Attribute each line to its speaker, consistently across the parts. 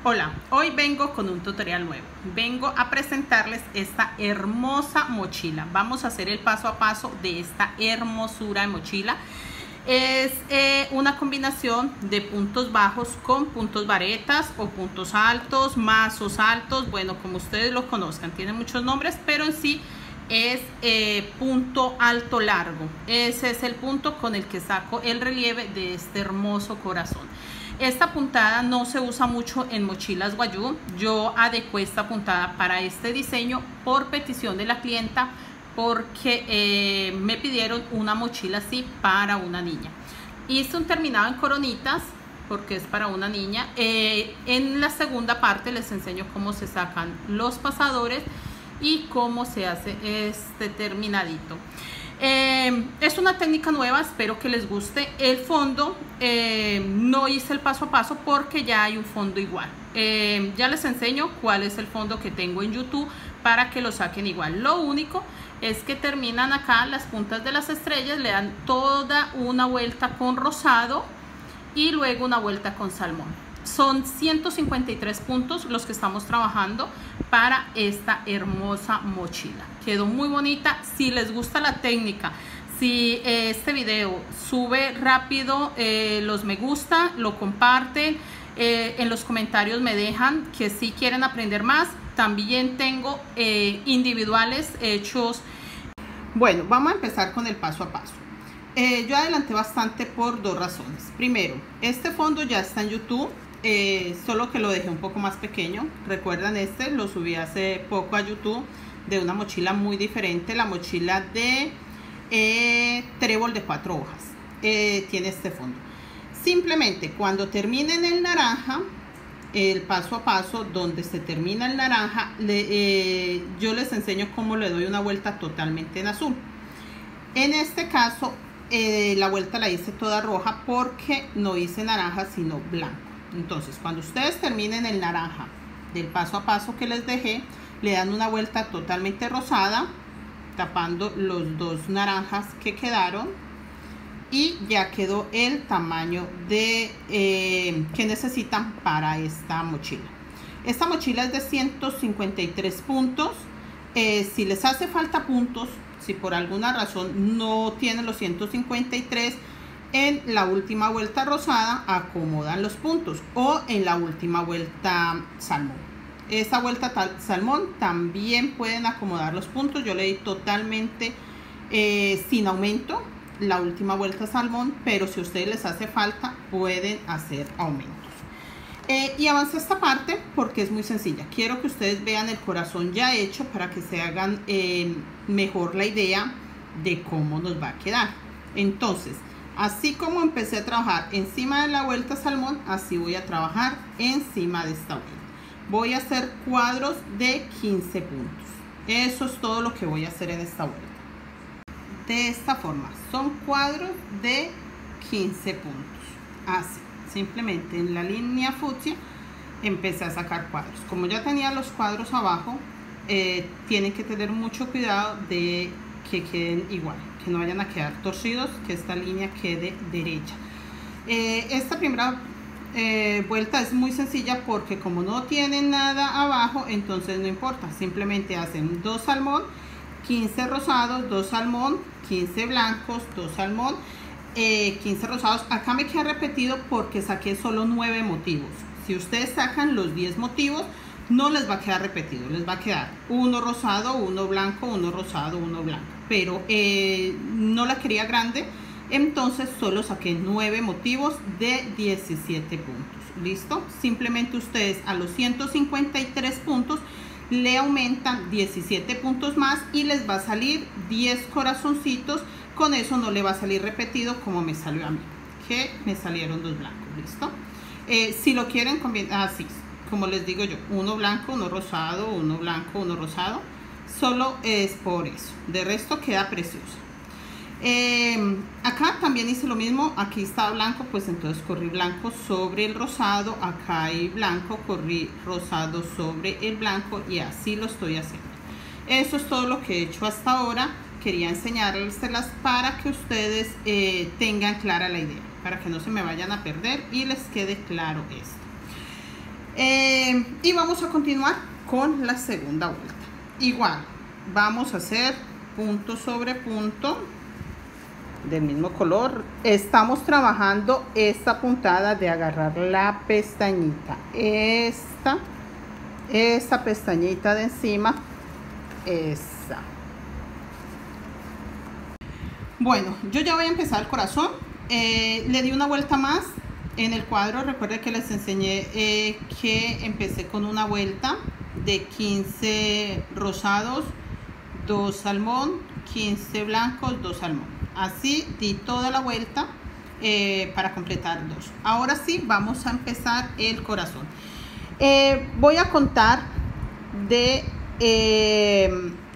Speaker 1: Hola, hoy vengo con un tutorial nuevo. Vengo a presentarles esta hermosa mochila. Vamos a hacer el paso a paso de esta hermosura de mochila. Es una combinación de puntos bajos con puntos varetas o puntos altos, mazos altos, bueno, como ustedes lo conozcan, tiene muchos nombres, pero en sí es punto alto largo. Ese es el punto con el que saco el relieve de este hermoso corazón. Esta puntada no se usa mucho en mochilas Wayuu. Yo adecué esta puntada para este diseño por petición de la clienta, porque me pidieron una mochila así para una niña. Hice un terminado en coronitas porque es para una niña. En la segunda parte les enseño cómo se sacan los pasadores y cómo se hace este terminadito. Es una técnica nueva, espero que les guste. El fondo no hice el paso a paso porque ya hay un fondo igual. Ya les enseño cuál es el fondo que tengo en YouTube para que lo saquen igual. Lo único es que terminan acá las puntas de las estrellas, le dan toda una vuelta con rosado y luego una vuelta con salmón. Son 153 puntos los que estamos trabajando para esta hermosa mochila. Quedó muy bonita. Si les gusta la técnica, si este video sube rápido los me gusta, lo comparten, en los comentarios me dejan que si quieren aprender más. También tengo individuales hechos. Bueno, vamos a empezar con el paso a paso. Yo adelanté bastante por dos razones. Primero, este fondo ya está en YouTube. Solo que lo dejé un poco más pequeño. Recuerdan, este lo subí hace poco a YouTube, de una mochila muy diferente, la mochila de trébol de 4 hojas. Tiene este fondo. Simplemente cuando terminen el naranja, el paso a paso donde se termina el naranja, yo les enseño cómo le doy una vuelta totalmente en azul. En este caso la vuelta la hice toda roja porque no hice naranja sino blanco. Entonces, cuando ustedes terminen el naranja del paso a paso que les dejé, le dan una vuelta totalmente rosada, tapando los dos naranjas que quedaron, y ya quedó el tamaño de que necesitan para esta mochila. Esta mochila es de 153 puntos. Si les hace falta puntos, si por alguna razón no tienen los 153, en la última vuelta rosada acomodan los puntos, o en la última vuelta salmón. Esta vuelta salmón también pueden acomodar los puntos. Yo le di totalmente sin aumento la última vuelta salmón, pero si a ustedes les hace falta pueden hacer aumentos. Y avancé esta parte porque es muy sencilla. Quiero que ustedes vean el corazón ya hecho para que se hagan mejor la idea de cómo nos va a quedar. Entonces, así como empecé a trabajar encima de la vuelta salmón, así voy a trabajar encima de esta vuelta. Voy a hacer cuadros de 15 puntos. Eso es todo lo que voy a hacer en esta vuelta. De esta forma, son cuadros de 15 puntos. Así, simplemente en la línea fucsia empecé a sacar cuadros. Como ya tenía los cuadros abajo, tienen que tener mucho cuidado de que queden igual, que no vayan a quedar torcidos, que esta línea quede derecha. Esta primera vuelta es muy sencilla porque como no tienen nada abajo, entonces no importa, simplemente hacen 2 salmón, 15 rosados, 2 salmón, 15 blancos, 2 salmón, 15 rosados. Acá me queda repetido porque saqué solo 9 motivos. Si ustedes sacan los 10 motivos, no les va a quedar repetido, les va a quedar uno rosado, uno blanco, uno rosado, uno blanco. Pero no la quería grande, entonces solo saqué 9 motivos de 17 puntos. ¿Listo? Simplemente ustedes a los 153 puntos le aumentan 17 puntos más y les va a salir 10 corazoncitos. Con eso no le va a salir repetido como me salió a mí, que me salieron 2 blancos. ¿Listo? Si lo quieren combinar así, como les digo yo, uno blanco, uno rosado, uno blanco, uno rosado, solo es por eso. De resto queda precioso. Acá también hice lo mismo. Aquí está blanco, pues entonces corrí blanco sobre el rosado. Acá hay blanco, corrí rosado sobre el blanco, y así lo estoy haciendo. Eso es todo lo que he hecho hasta ahora. Quería enseñárselas para que ustedes tengan clara la idea, para que no se me vayan a perder y les quede claro esto. Y vamos a continuar con la segunda vuelta. Igual vamos a hacer punto sobre punto del mismo color. Estamos trabajando esta puntada de agarrar la pestañita, esta pestañita de encima, esa. Bueno, yo ya voy a empezar el corazón. Le di una vuelta más en el cuadro. Recuerden que les enseñé que empecé con una vuelta de 15 rosados, 2 salmón, 15 blancos, 2 salmón. Así di toda la vuelta para completar 2. Ahora sí, vamos a empezar el corazón. Voy a contar de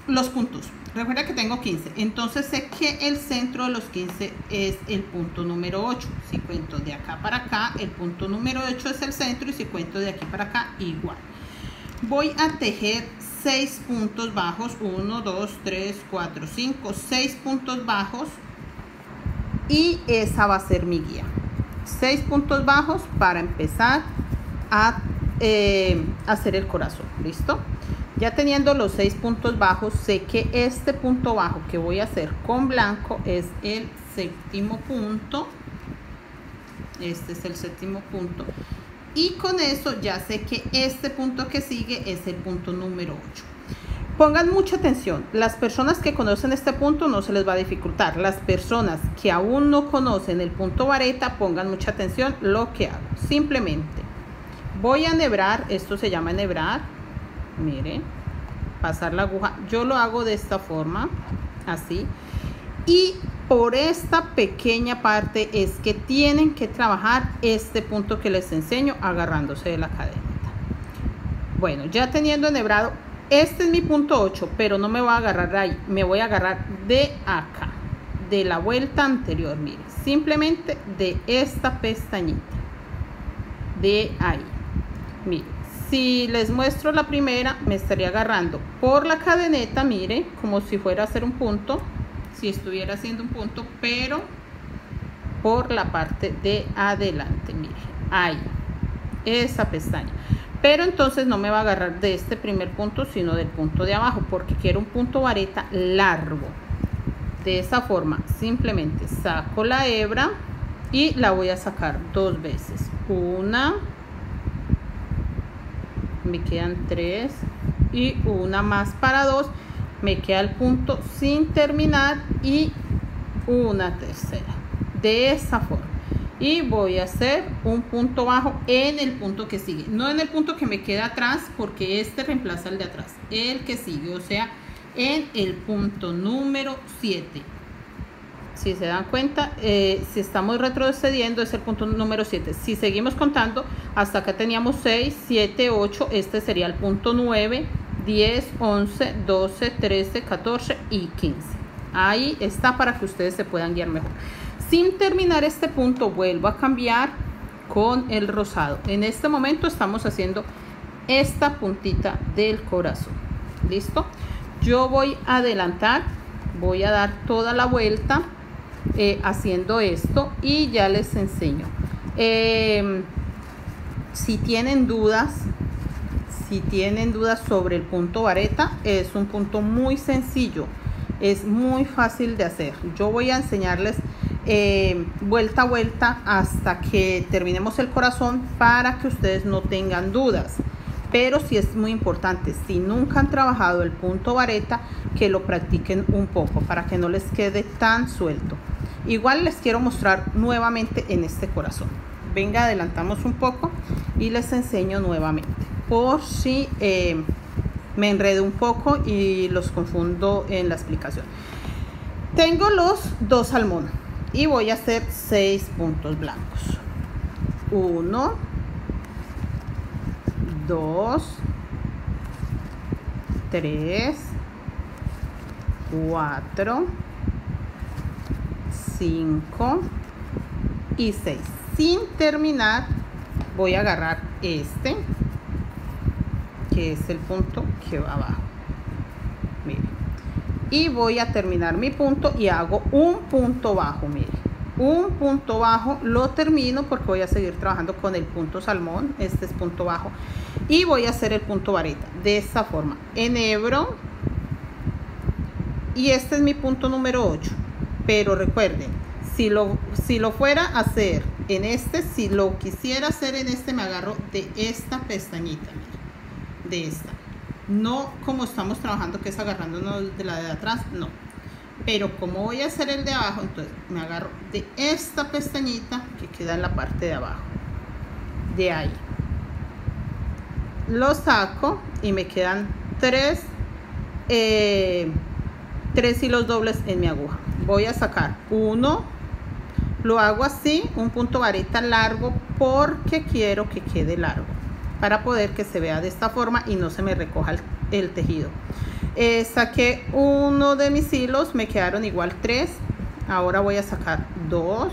Speaker 1: los puntos. Recuerda que tengo 15, entonces sé que el centro de los 15 es el punto número 8. Si cuento de acá para acá, el punto número 8 es el centro, y si cuento de aquí para acá, igual. Voy a tejer 6 puntos bajos, 1, 2, 3, 4, 5, 6 puntos bajos, y esa va a ser mi guía. 6 puntos bajos para empezar a hacer el corazón. ¿Listo? Ya teniendo los 6 puntos bajos, sé que este punto bajo que voy a hacer con blanco es el séptimo punto. Este es el séptimo punto. Y con eso ya sé que este punto que sigue es el punto número 8. Pongan mucha atención. Las personas que conocen este punto no se les va a dificultar. Las personas que aún no conocen el punto vareta, pongan mucha atención lo que hago. Simplemente voy a enhebrar. Esto se llama enhebrar. Miren, pasar la aguja. Yo lo hago de esta forma, así. Y por esta pequeña parte es que tienen que trabajar este punto que les enseño, agarrándose de la cadenita. Bueno, ya teniendo enhebrado, este es mi punto 8, pero no me voy a agarrar de ahí, me voy a agarrar de acá, de la vuelta anterior. Miren, simplemente de esta pestañita, de ahí. Miren, si les muestro la primera, me estaría agarrando por la cadeneta, miren, como si fuera a hacer un punto, si estuviera haciendo un punto, pero por la parte de adelante. Miren, ahí, esa pestaña. Pero entonces no me va a agarrar de este primer punto, sino del punto de abajo, porque quiero un punto vareta largo. De esa forma, simplemente saco la hebra y la voy a sacar 2 veces. Una, me quedan 3 y una más para 2, me queda el punto sin terminar y una tercera. De esa forma. Y voy a hacer un punto bajo en el punto que sigue, no en el punto que me queda atrás, porque este reemplaza el de atrás, el que sigue, o sea, en el punto número 7. Si se dan cuenta, si estamos retrocediendo es el punto número 7. Si seguimos contando, hasta acá teníamos 6, 7, 8, este sería el punto 9, 10, 11, 12, 13, 14 y 15. Ahí está, para que ustedes se puedan guiar mejor. Sin terminar este punto, vuelvo a cambiar con el rosado. En este momento estamos haciendo esta puntita del corazón. ¿Listo? Yo voy a adelantar, voy a dar toda la vuelta haciendo esto y ya les enseño. Si tienen dudas sobre el punto vareta, es un punto muy sencillo, es muy fácil de hacer. Yo voy a enseñarles vuelta a vuelta hasta que terminemos el corazón, para que ustedes no tengan dudas. Pero sí es muy importante, si nunca han trabajado el punto vareta, que lo practiquen un poco para que no les quede tan suelto. Igual les quiero mostrar nuevamente en este corazón. Venga, adelantamos un poco y les enseño nuevamente, por si me enredo un poco y los confundo en la explicación. Tengo los 2 salmón y voy a hacer 6 puntos blancos. 1, 2, 3, 4, 5 y 6. Sin terminar, voy a agarrar este, que es el punto que va abajo. Miren, y voy a terminar mi punto y hago un punto bajo. Miren, un punto bajo, lo termino porque voy a seguir trabajando con el punto salmón. Este es punto bajo, y voy a hacer el punto vareta de esta forma, enhebro, y este es mi punto número 8. Pero recuerden, si lo fuera a hacer en este, si lo quisiera hacer en este, me agarro de esta pestañita, de esta, no como estamos trabajando, que es agarrándonos de la de atrás, no, pero como voy a hacer el de abajo, entonces me agarro de esta pestañita que queda en la parte de abajo, de ahí lo saco y me quedan 3 hilos dobles en mi aguja. Voy a sacar uno, lo hago así, un punto vareta largo, porque quiero que quede largo para poder que se vea de esta forma y no se me recoja el tejido. Saqué uno de mis hilos, me quedaron igual 3. Ahora voy a sacar 2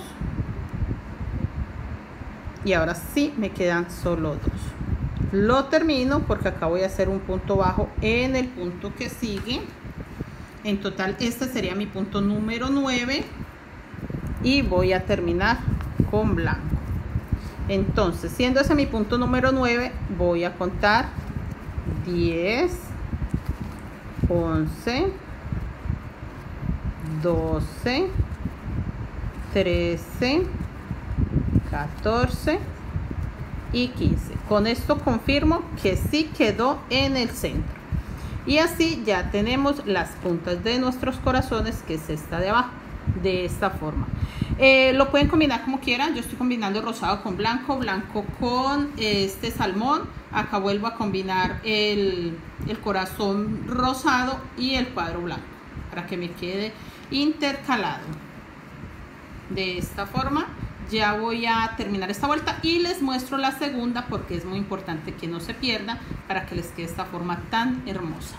Speaker 1: y ahora sí me quedan solo 2. Lo termino porque acá voy a hacer un punto bajo en el punto que sigue. En total este sería mi punto número 9 y voy a terminar con blanco. Entonces, siendo ese mi punto número 9, voy a contar 10, 11, 12, 13, 14 y 15. Con esto confirmo que sí quedó en el centro. Y así ya tenemos las puntas de nuestros corazones, que es esta de abajo, de esta forma. Lo pueden combinar como quieran. Yo estoy combinando rosado con blanco, blanco con este salmón. Acá vuelvo a combinar el corazón rosado y el cuadro blanco para que me quede intercalado. De esta forma ya voy a terminar esta vuelta y les muestro la segunda, porque es muy importante que no se pierda para que les quede esta forma tan hermosa.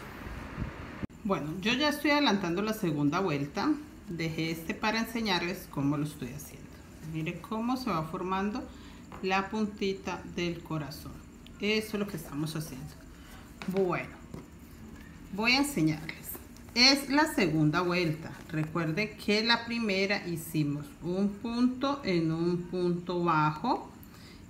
Speaker 1: Bueno, yo ya estoy adelantando la segunda vuelta. Dejé este para enseñarles cómo lo estoy haciendo. Mire cómo se va formando la puntita del corazón. Eso es lo que estamos haciendo. Bueno, voy a enseñarles. Es la segunda vuelta. Recuerden que la primera hicimos un punto en un punto bajo.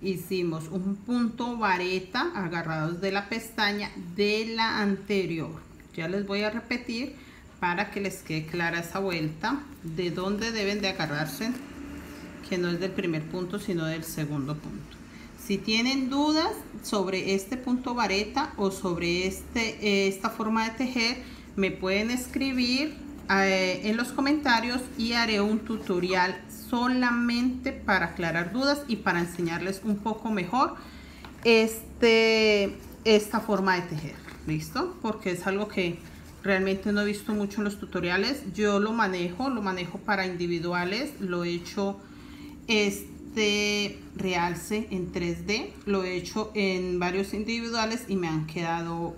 Speaker 1: Hicimos un punto vareta agarrados de la pestaña de la anterior. Ya les voy a repetir para que les quede clara esa vuelta, de dónde deben de agarrarse, que no es del primer punto sino del segundo punto. Si tienen dudas sobre este punto vareta o sobre esta forma de tejer, me pueden escribir en los comentarios y haré un tutorial solamente para aclarar dudas y para enseñarles un poco mejor esta forma de tejer. ¿Listo? Porque es algo que realmente no he visto mucho en los tutoriales. Yo lo manejo para individuales. Lo he hecho realce en 3D. Lo he hecho en varios individuales y me han quedado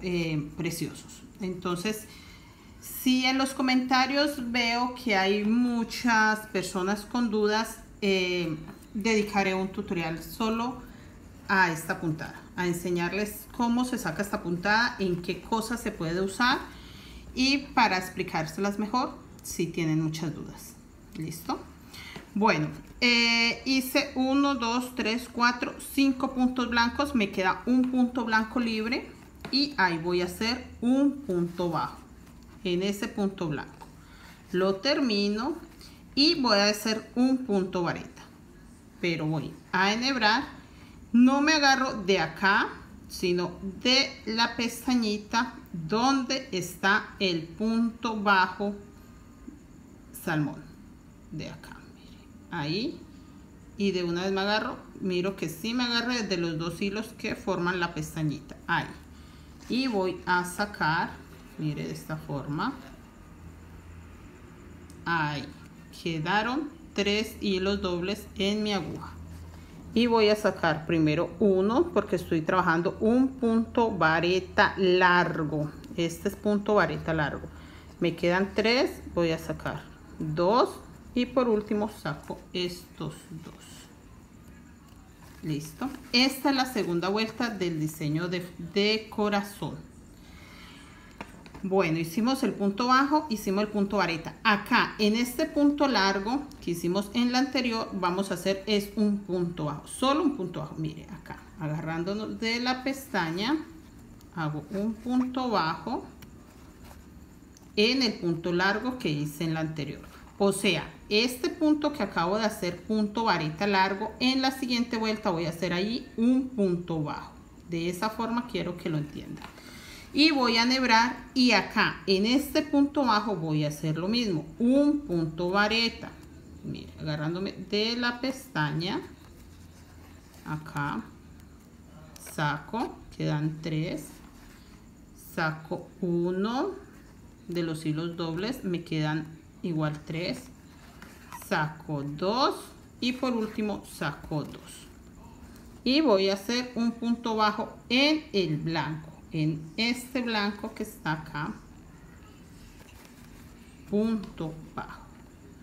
Speaker 1: preciosos. Entonces, si en los comentarios veo que hay muchas personas con dudas, dedicaré un tutorial solo a esta puntada, a enseñarles cómo se saca esta puntada, en qué cosas se puede usar y para explicárselas mejor si tienen muchas dudas. ¿Listo? Bueno, hice 1, 2, 3, 4, 5 puntos blancos. Me queda un punto blanco libre y ahí voy a hacer un punto bajo en ese punto blanco. Lo termino y voy a hacer un punto vareta, pero voy a enhebrar. No me agarro de acá, sino de la pestañita donde está el punto bajo salmón, de acá, mire, ahí, y de una vez me agarro. Miro que sí me agarré de los 2 hilos que forman la pestañita, ahí, y voy a sacar, mire, de esta forma, ahí, quedaron 3 hilos dobles en mi aguja. Y voy a sacar primero uno, porque estoy trabajando un punto vareta largo. Este es punto vareta largo. Me quedan 3, voy a sacar 2 y por último saco estos 2. Listo. Esta es la segunda vuelta del diseño de corazón. Bueno, hicimos el punto bajo, hicimos el punto vareta. Acá, en este punto largo que hicimos en la anterior, vamos a hacer un punto bajo. Solo un punto bajo. Mire, acá. agarrándonos de la pestaña, hago un punto bajo en el punto largo que hice en la anterior. O sea, este punto que acabo de hacer, punto vareta largo, en la siguiente vuelta voy a hacer ahí un punto bajo. De esa forma quiero que lo entiendan. Y voy a enhebrar, y acá en este punto bajo voy a hacer lo mismo, un punto vareta. Mira, agarrándome de la pestaña, acá saco, quedan 3, saco 1 de los hilos dobles, me quedan igual 3, saco 2 y por último saco 2. Y voy a hacer un punto bajo en el blanco, en este blanco que está acá, punto bajo.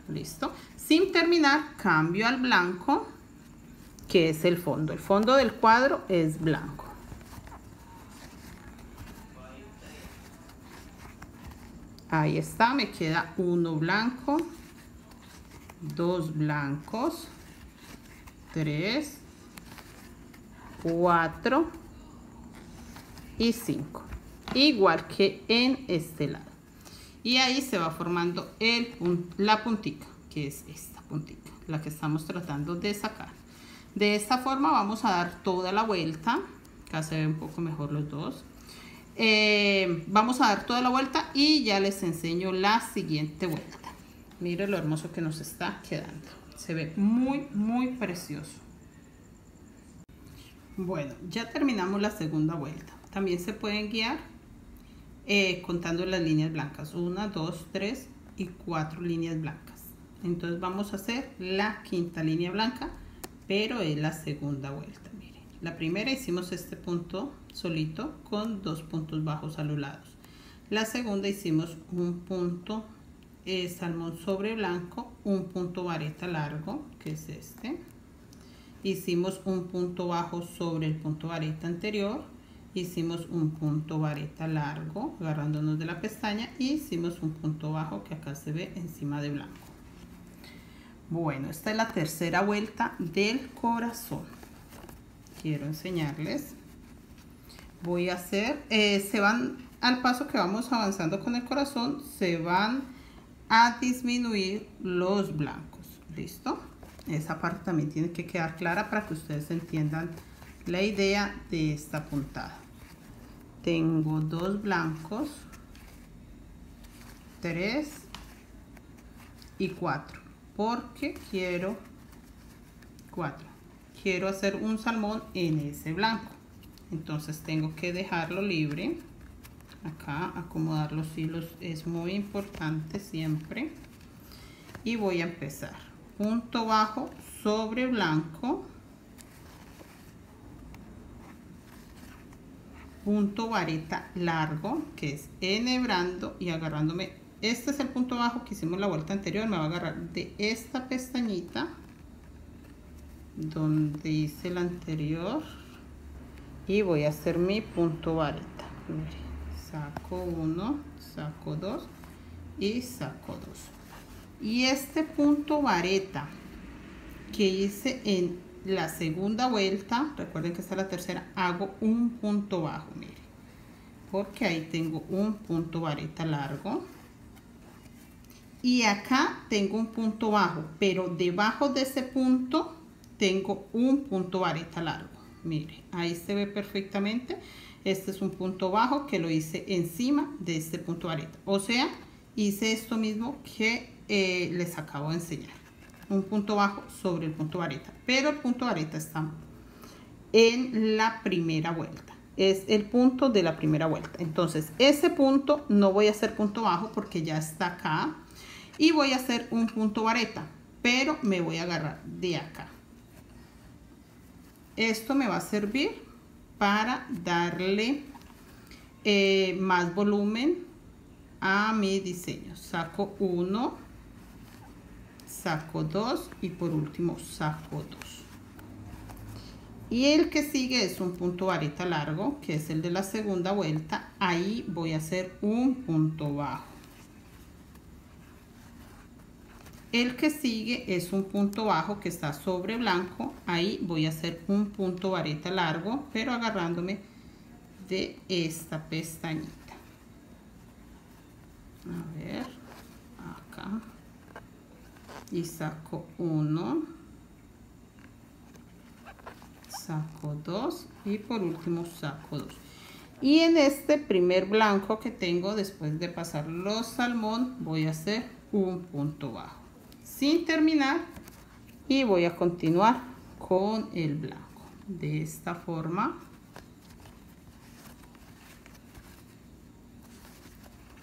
Speaker 1: Listo. Sin terminar, cambio al blanco, que es el fondo. El fondo del cuadro es blanco. Ahí está, me queda 1 blanco, 2 blancos, 3, 4 y 5. Igual que en este lado. Y ahí se va formando la puntica, que es esta puntica, la que estamos tratando de sacar. De esta forma vamos a dar toda la vuelta. Acá se ve un poco mejor los dos. Vamos a dar toda la vuelta y ya les enseño la siguiente vuelta. Miren lo hermoso que nos está quedando. Se ve muy, muy precioso. Bueno, ya terminamos la segunda vuelta. También se pueden guiar contando las líneas blancas. 1, 2, 3 y 4 líneas blancas. Entonces vamos a hacer la quinta línea blanca, pero es la segunda vuelta. Miren, la primera hicimos este punto solito con 2 puntos bajos a los lados. La segunda hicimos un punto salmón sobre blanco, un punto vareta largo, que es este. Hicimos un punto bajo sobre el punto vareta anterior, hicimos un punto vareta largo agarrándonos de la pestaña y hicimos un punto bajo que acá se ve encima de blanco. Bueno, esta es la tercera vuelta del corazón. Quiero enseñarles. Voy a hacer, se van al paso que vamos avanzando con el corazón, se van a disminuir los blancos. ¿Listo? Esa parte también tiene que quedar clara para que ustedes entiendan la idea de esta puntada. Tengo 2 blancos, 3 y 4, porque quiero 4. Quiero hacer un salmón en ese blanco. Entonces tengo que dejarlo libre. Acá acomodar los hilos es muy importante siempre. Y voy a empezar. Punto bajo sobre blanco. Punto vareta largo, que es enhebrando y agarrándome. Este es el punto bajo que hicimos la vuelta anterior. Me va a agarrar de esta pestañita donde hice la anterior y voy a hacer mi punto vareta. Miren, saco 1, saco 2 y saco 2. Y este punto vareta que hice en la segunda vuelta, recuerden que esta es la tercera, hago un punto bajo, miren, porque ahí tengo un punto vareta largo y acá tengo un punto bajo, pero debajo de ese punto tengo un punto vareta largo. Mire, ahí se ve perfectamente. Este es un punto bajo que lo hice encima de este punto vareta. O sea, hice esto mismo que les acabo de enseñar. Un punto bajo sobre el punto vareta. Pero el punto vareta está en la primera vuelta. Es el punto de la primera vuelta. Entonces, ese punto no voy a hacer punto bajo porque ya está acá. Y voy a hacer un punto vareta. Pero me voy a agarrar de acá. Esto me va a servir para darle más volumen a mi diseño. Saco 1, saco 2 y por último saco 2. Y el que sigue es un punto vareta largo, que es el de la segunda vuelta. Ahí voy a hacer un punto bajo. El que sigue es un punto bajo que está sobre blanco. Ahí voy a hacer un punto vareta largo, pero agarrándome de esta pestañita. A ver, acá. Y saco uno, saco dos y por último saco dos. Y en este primer blanco que tengo, después de pasar los salmón, voy a hacer un punto bajo sin terminar y voy a continuar con el blanco de esta forma.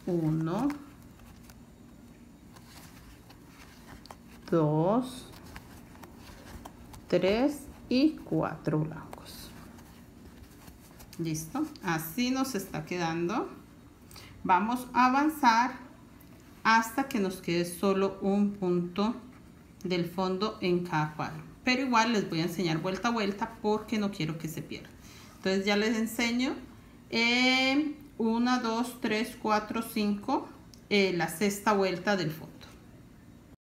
Speaker 1: 1, 2, 3 y 4 blancos. Listo, así nos está quedando. Vamos a avanzar hasta que nos quede solo un punto del fondo en cada cuadro, pero igual les voy a enseñar vuelta a vuelta porque no quiero que se pierda. Entonces ya les enseño 1, 2, 3, 4, 5 la sexta vuelta del fondo.